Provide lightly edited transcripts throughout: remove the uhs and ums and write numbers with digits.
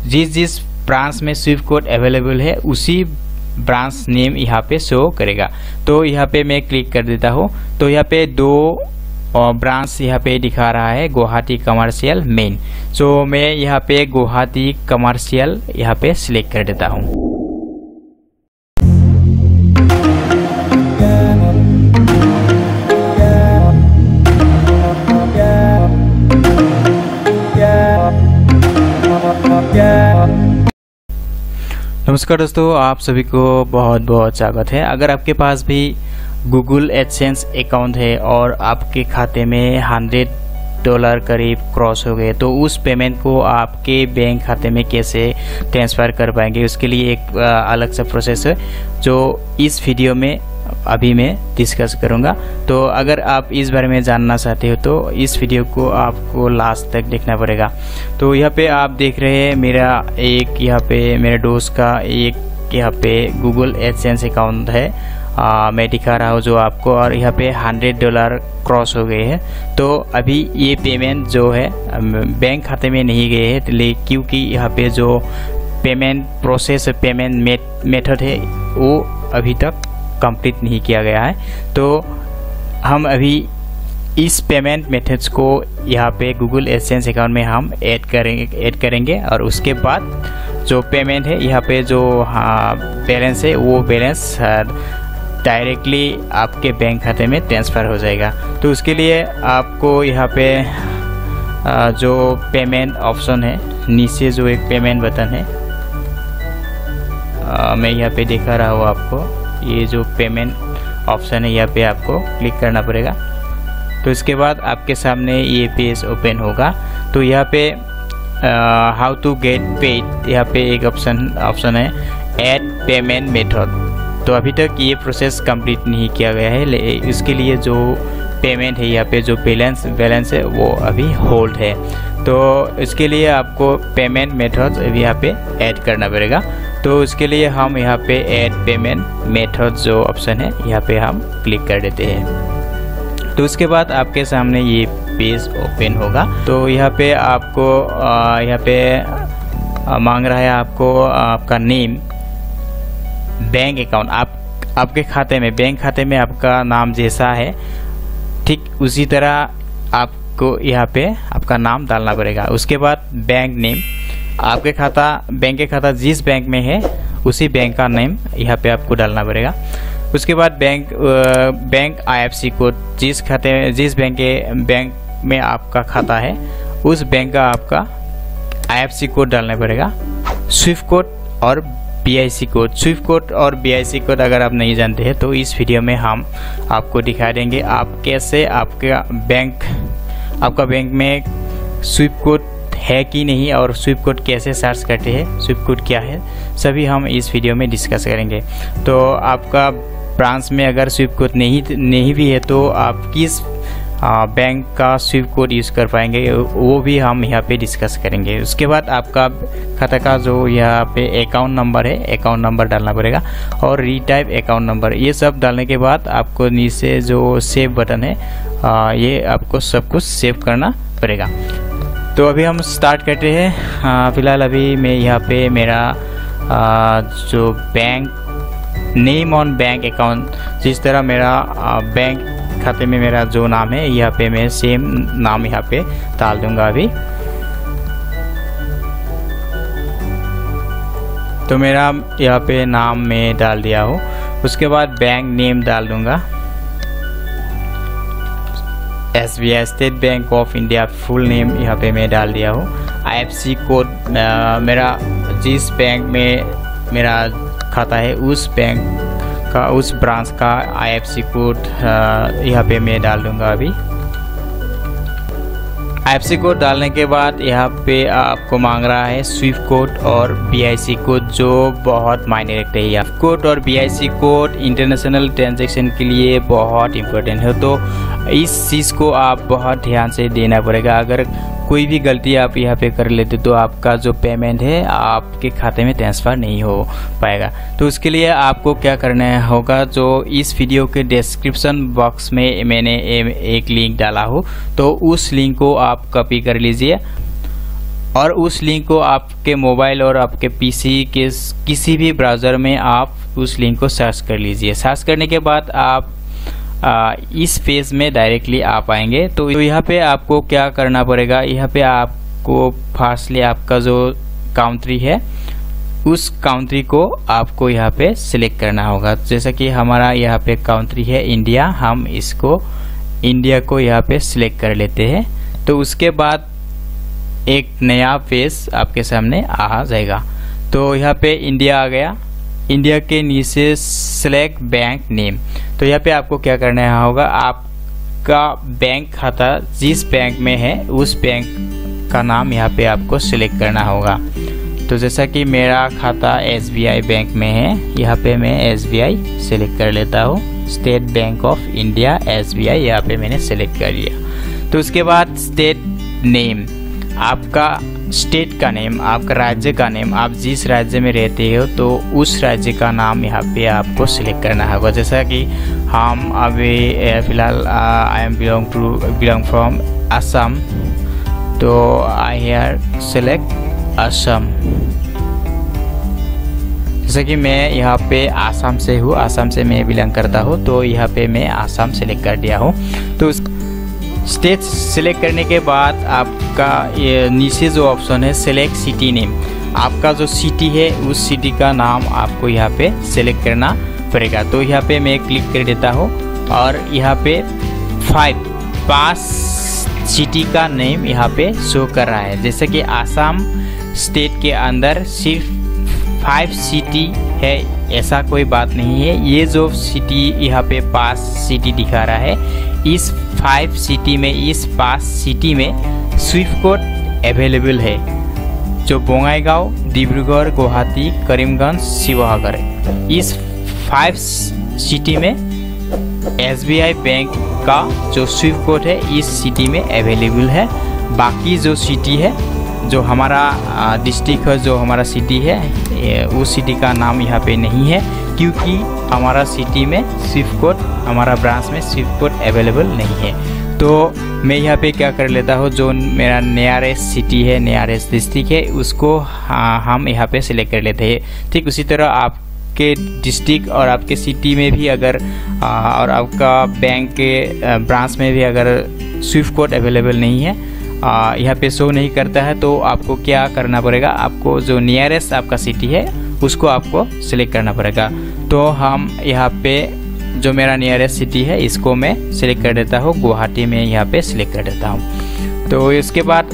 जिस ब्रांच में Swift code available है उसी ब्रांच नेम यहाँ पे शो करेगा। तो यहाँ पे मैं क्लिक कर देता हूँ। तो यहाँ पे 2 ब्रांच यहाँ पे दिखा रहा है, गुवाहाटी कमर्शियल मेन। सो मैं यहाँ पे गुवाहाटी कमर्शियल यहाँ पे सिलेक्ट कर देता हूँ। नमस्कार दोस्तों, आप सभी को बहुत बहुत स्वागत है। अगर आपके पास भी गूगल एडसेंस अकाउंट है और आपके खाते में $100 करीब क्रॉस हो गए, तो उस पेमेंट को आपके बैंक खाते में कैसे ट्रांसफ़र कर पाएंगे, उसके लिए एक अलग सा प्रोसेस है जो इस वीडियो में अभी मैं डिस्कस करूंगा। तो अगर आप इस बारे में जानना चाहते हो तो इस वीडियो को आपको लास्ट तक देखना पड़ेगा। तो यहाँ पे आप देख रहे हैं मेरे दोस्त का एक यहाँ पे गूगल एडसेंस अकाउंट है। मैं दिखा रहा हूँ जो आपको, और यहाँ पे $100 क्रॉस हो गए हैं। तो अभी ये पेमेंट जो है बैंक खाते में नहीं गए हैं, क्योंकि यहाँ पे जो पेमेंट प्रोसेस पेमेंट मेथड है वो अभी तक कंप्लीट नहीं किया गया है। तो हम अभी इस पेमेंट मेथड्स को यहाँ पे गूगल एडसेंस अकाउंट में हम ऐड करेंगे और उसके बाद जो पेमेंट है यहाँ पे जो बैलेंस है वो बैलेंस डायरेक्टली आपके बैंक खाते में ट्रांसफ़र हो जाएगा। तो उसके लिए आपको यहाँ पे जो पेमेंट ऑप्शन है, नीचे जो एक पेमेंट बटन है, मैं यहाँ पे दिखा रहा हूँ आपको। ये जो पेमेंट ऑप्शन है यहाँ पे आपको क्लिक करना पड़ेगा। तो इसके बाद आपके सामने ये पेज ओपन होगा। तो यहाँ पे हाउ टू गेट पेड, यहाँ पे एक ऑप्शन है ऐड पेमेंट मेथड। तो अभी तक ये प्रोसेस कंप्लीट नहीं किया गया है, इसके लिए जो पेमेंट है यहाँ पे जो बैलेंस है वो अभी होल्ड है। तो इसके लिए आपको पेमेंट मेथड यहाँ पे ऐड करना पड़ेगा। तो इसके लिए हम यहाँ पे ऐड पेमेंट मेथड जो ऑप्शन है यहाँ पे हम क्लिक कर देते हैं। तो उसके बाद आपके सामने ये पेज ओपन होगा। तो यहाँ पे आपको यहाँ पे मांग रहा है आपको आपका नेम, बैंक अकाउंट, आपके खाते में बैंक खाते में आपका नाम जैसा है ठीक उसी तरह आपको यहाँ पे आपका नाम डालना पड़ेगा। उसके बाद बैंक नेम, आपके बैंक के खाता जिस बैंक में है उसी बैंक का नेम यहाँ पे आपको डालना पड़ेगा। उसके बाद बैंक IFSC कोड, जिस बैंक में आपका खाता है उस बैंक का आपका IFSC कोड डालना पड़ेगा। स्विफ्ट कोड और BIC कोड, स्विफ्ट कोड और BIC कोड अगर आप नहीं जानते हैं तो इस वीडियो में हम आपको दिखा देंगे आप कैसे आपका बैंक में स्विफ्ट कोड है कि नहीं और स्विफ्ट कोड कैसे सर्च करते हैं, स्विफ्ट कोड क्या है, सभी हम इस वीडियो में डिस्कस करेंगे। तो आपका ब्रांच में अगर स्विफ्ट कोड नहीं भी है तो आप किस बैंक का स्विफ्ट कोड यूज़ कर पाएंगे वो भी हम यहाँ पे डिस्कस करेंगे। उसके बाद आपका खाता का जो यहाँ पे अकाउंट नंबर है, अकाउंट नंबर डालना पड़ेगा और रीटाइप अकाउंट नंबर, ये सब डालने के बाद आपको नीचे जो सेव बटन है ये आपको सब कुछ सेव करना पड़ेगा। तो अभी हम स्टार्ट करते हैं। फ़िलहाल अभी मैं यहाँ पे मेरा जो bank name on bank account, जिस तरह मेरा बैंक खाते में मेरा जो नाम है यहाँ पे मैं सेम नाम यहाँ पे डाल दूंगा अभी। तो मेरा यहाँ पे नाम मैं डाल दिया हूँ। उसके बाद बैंक नेम डाल दूंगा, SBI state bank of India full name यहाँ पे मैं डाल दिया हूँ। IFSC कोड मेरा जिस बैंक में मेरा खाता है उस बैंक का, उस ब्रांच का IFSC कोड यहाँ पे मैं डाल दूंगा अभी। IFSC कोड डालने के बाद यहाँ पे आपको मांग रहा है स्विफ्ट कोड और BIC कोड, जो बहुत मायने रखते हैं। स्विफ्ट कोड और BIC कोड इंटरनेशनल ट्रांजैक्शन के लिए बहुत इम्पोर्टेंट है। तो इस चीज़ को आप बहुत ध्यान से देना पड़ेगा। अगर कोई भी गलती आप यहाँ पे कर लेते तो आपका जो पेमेंट है आपके खाते में ट्रांसफ़र नहीं हो पाएगा। तो उसके लिए आपको क्या करना होगा, जो इस वीडियो के डिस्क्रिप्शन बॉक्स में मैंने एक लिंक डाला हो तो उस लिंक को आप कॉपी कर लीजिए और उस लिंक को आपके मोबाइल और आपके पीसी के किसी भी ब्राउज़र में आप उस लिंक को सर्च कर लीजिए। सर्च करने के बाद आप इस पेज में डायरेक्टली आ पाएंगे। तो यहाँ पे आपको क्या करना पड़ेगा, यहाँ पे आपको फर्स्टली आपका जो कंट्री है उस कंट्री को आपको यहाँ पे सिलेक्ट करना होगा। जैसा कि हमारा यहाँ पे कंट्री है इंडिया, हम इसको इंडिया को यहाँ पे सिलेक्ट कर लेते हैं। तो उसके बाद एक नया पेज आपके सामने आ जाएगा। तो यहाँ पे इंडिया आ गया। इंडिया के नीचे सिलेक्ट बैंक नेम, तो यहाँ पे आपको क्या करना होगा, आपका बैंक खाता जिस बैंक में है उस बैंक का नाम यहाँ पे आपको सिलेक्ट करना होगा। तो जैसा कि मेरा खाता SBI बैंक में है, यहाँ पे मैं SBI सिलेक्ट कर लेता हूँ। State bank of India SBI यहाँ पे मैंने सिलेक्ट कर लिया। तो उसके बाद स्टेट नेम, आपका स्टेट का नेम, आपका राज्य का नेम, आप जिस राज्य में रहते हो तो उस राज्य का नाम यहाँ पे आपको सिलेक्ट करना होगा। जैसा कि हम अभी फिलहाल I am belong from Assam, तो आई हेयर सेलेक्ट असम। जैसा कि मैं यहाँ पे आसाम से हूँ, आसाम से मैं बिलोंग करता हूँ, तो यहाँ पे मैं आसाम सेलेक्ट कर दिया हूँ। तो स्टेट सिलेक्ट करने के बाद आपका ये नीचे जो ऑप्शन है सिलेक्ट सिटी नेम, आपका जो सिटी है उस सिटी का नाम आपको यहाँ पे सिलेक्ट करना पड़ेगा। तो यहाँ पे मैं क्लिक कर देता हूँ और यहाँ पे 5 सिटी का नेम यहाँ पे शो कर रहा है। जैसे कि आसाम स्टेट के अंदर सिर्फ 5 सिटी है, ऐसा कोई बात नहीं है। ये जो सिटी यहाँ पे 5 सिटी दिखा रहा है, इस 5 सिटी में, इस 5 सिटी में स्विफ्ट कोड अवेलेबल है, जो बोंगाईगांव, डिब्रूगढ़, गुवाहाटी, करीमगंज, शिवसागर। इस 5 सिटी में SBI बैंक का जो स्विफ्ट कोड है इस सिटी में अवेलेबल है। बाकी जो सिटी है, जो हमारा डिस्ट्रिक्ट है, जो हमारा सिटी है, उस सिटी का नाम यहाँ पे नहीं है, क्योंकि हमारा सिटी में स्विफ्ट कोड, हमारा ब्रांच में स्विफ्ट कोड अवेलेबल नहीं है। तो मैं यहाँ पे क्या कर लेता हूँ, जो मेरा नियरेस्ट सिटी है, नियरेस्ट डिस्ट्रिक्ट है, उसको हम यहाँ पे सिलेक्ट कर लेते हैं। ठीक उसी तरह आपके डिस्ट्रिक्ट और आपके सिटी में भी अगर और आपका बैंक के ब्रांच में भी अगर स्विफ्ट कोड अवेलेबल नहीं है, यहाँ पे शो नहीं करता है, तो आपको क्या करना पड़ेगा, आपको जो नियरेस्ट आपका सिटी है उसको आपको सिलेक्ट करना पड़ेगा। तो हम यहाँ पे जो मेरा नियरेस्ट सिटी है इसको मैं सिलेक्ट कर देता हूँ, गुवाहाटी में यहाँ पे सिलेक्ट कर देता हूँ। तो इसके बाद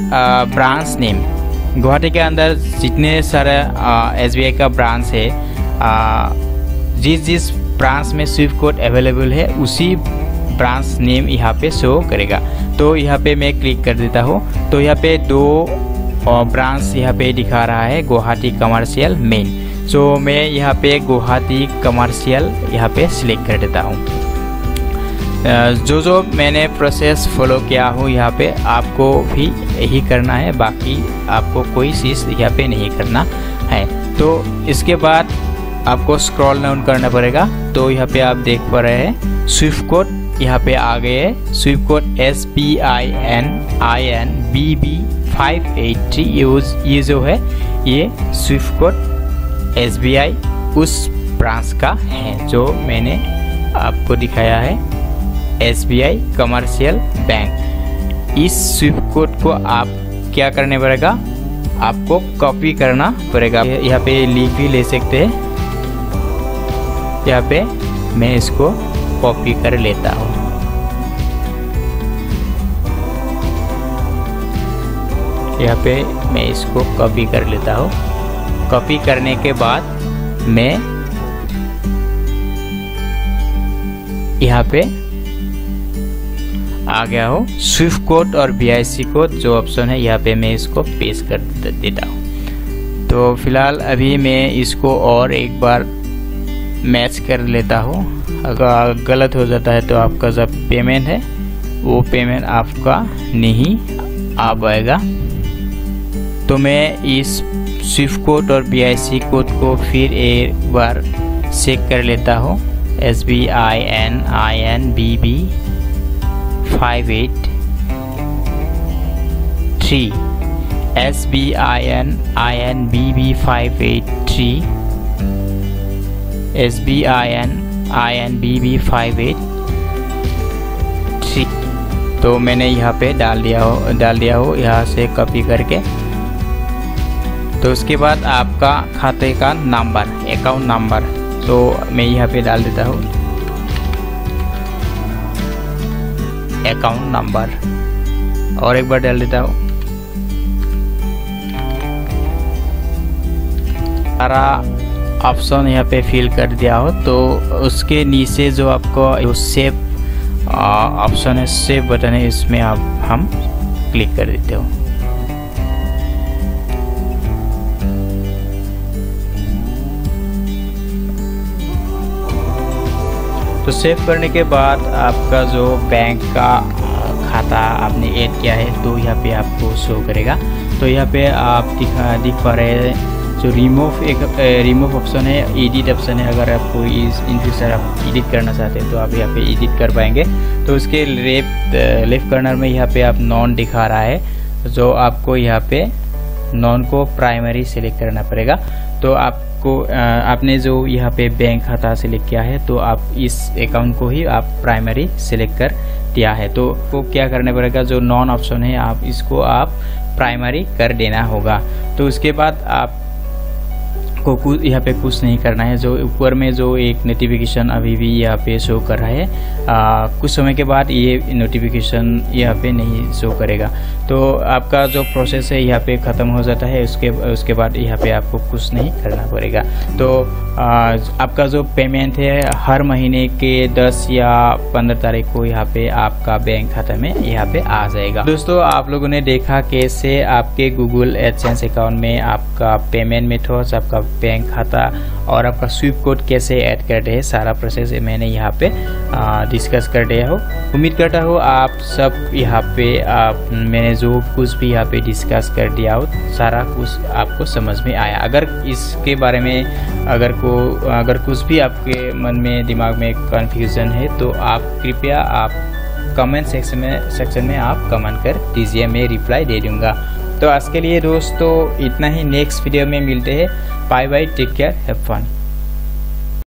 ब्रांच नेम, गुवाहाटी के अंदर जितने सारे SBI का ब्रांच है, जिस ब्रांच में स्विफ्ट कोड अवेलेबल है उसी ब्रांच नेम यहाँ पे शो करेगा। तो यहाँ पे मैं क्लिक कर देता हूँ। तो यहाँ पे 2 ब्रांच यहाँ पे दिखा रहा है, गुवाहाटी कमर्शियल मेन। तो मैं यहाँ पे गुवाहाटी कमर्शियल यहाँ पे सिलेक्ट कर देता हूँ। जो मैंने प्रोसेस फॉलो किया हूँ यहाँ पे आपको भी यही करना है, बाकी आपको कोई चीज़ यहाँ पे नहीं करना है। तो इसके बाद आपको स्क्रॉल डाउन करना पड़ेगा। तो यहाँ पे आप देख पा रहे हैं स्विफ्ट कोड यहाँ पे आ गए हैं, स्विफ्ट कोड SBININBB583। ये जो है ये स्विफ्ट कोड SBI उस ब्रांच का है जो मैंने आपको दिखाया है, SBI कमर्शियल बैंक। इस स्विफ्ट कोड को आप क्या करने पड़ेगा, आपको कॉपी करना पड़ेगा। यहाँ पे लिख भी ले सकते हैं, यहाँ पे मैं इसको कॉपी कर लेता हूँ। यहाँ पे मैं इसको कॉपी कर लेता हूँ। कॉपी करने के बाद मैं यहाँ पे आ गया हूँ। स्विफ्ट कोड और BIC कोड जो ऑप्शन है यहाँ पे मैं इसको पेस्ट कर देता हूँ। तो फिलहाल अभी मैं इसको और एक बार मैच कर लेता हूँ। अगर गलत हो जाता है तो आपका जो पेमेंट है वो पेमेंट आपका नहीं आ पाएगा। तो मैं इस स्विफ्ट कोड और BIC कोड को फिर एक बार चेक कर लेता हूँ। SBININBB583 SBININBB583 SBININBB583। तो मैंने यहाँ पे डाल दिया हो यहाँ से कॉपी करके। तो उसके बाद आपका खाते का नंबर, अकाउंट नंबर, तो मैं यहाँ पे डाल देता हूँ अकाउंट नंबर, और एक बार डाल देता हूँ। सारा ऑप्शन यहाँ पे फिल कर दिया हो तो उसके नीचे जो आपको सेव ऑप्शन है, सेव बटन है, इसमें हम क्लिक कर देते हो। तो सेव करने के बाद आपका जो बैंक का खाता आपने ऐड किया है तो यहाँ पे आपको शो करेगा। तो यहाँ पे आप दिख पा रहे हैं जो रिमूव ऑप्शन है, एडिट ऑप्शन है। अगर आपको इन फ्यूचर आप एडिट करना चाहते हैं तो आप यहाँ पे एडिट कर पाएंगे। तो उसके लेफ्ट कॉर्नर में यहाँ पे आप नॉन दिखा रहा है, जो आपको यहाँ पे नॉन को प्राइमरी सेलेक्ट करना पड़ेगा। तो आपने जो यहाँ पे बैंक खाता सेलेक्ट किया है तो आप इस अकाउंट को ही आप प्राइमरी सेलेक्ट कर दिया है। तो क्या करना पड़ेगा, जो नॉन ऑप्शन है आप इसको आप प्राइमरी कर देना होगा। तो उसके बाद आप को यहाँ पे कुछ नहीं करना है। जो ऊपर में जो एक नोटिफिकेशन अभी भी यहाँ पे शो कर रहा है, कुछ समय के बाद ये नोटिफिकेशन यहाँ पे नहीं शो करेगा। तो आपका जो प्रोसेस है यहाँ पे ख़त्म हो जाता है। उसके बाद यहाँ पे आपको कुछ नहीं करना पड़ेगा। तो आपका जो पेमेंट है हर महीने के 10 या 15 तारीख को यहाँ पे आपका बैंक खाता में यहाँ पे आ जाएगा। दोस्तों, आप लोगों ने देखा कैसे आपके गूगल एडसेंस अकाउंट में आपका पेमेंट मेथड्स, आपका बैंक खाता और आपका स्विफ्ट कोड कैसे ऐड कर रहे हैं, सारा प्रोसेस मैंने यहाँ पे डिस्कस कर दिया हो। उम्मीद करता हूँ आप सब यहाँ पे मैंने जो कुछ भी यहाँ पे डिस्कस कर दिया हो सारा कुछ आपको समझ में आया। अगर इसके बारे में अगर कुछ भी आपके मन में दिमाग में कन्फ्यूज़न है तो आप कृपया आप कमेंट सेक्शन में आप कमेंट कर दीजिए, मैं रिप्लाई दे दूँगा। तो आज के लिए दोस्तों इतना ही, नेक्स्ट वीडियो में मिलते हैं। Bye bye, take care, have fun.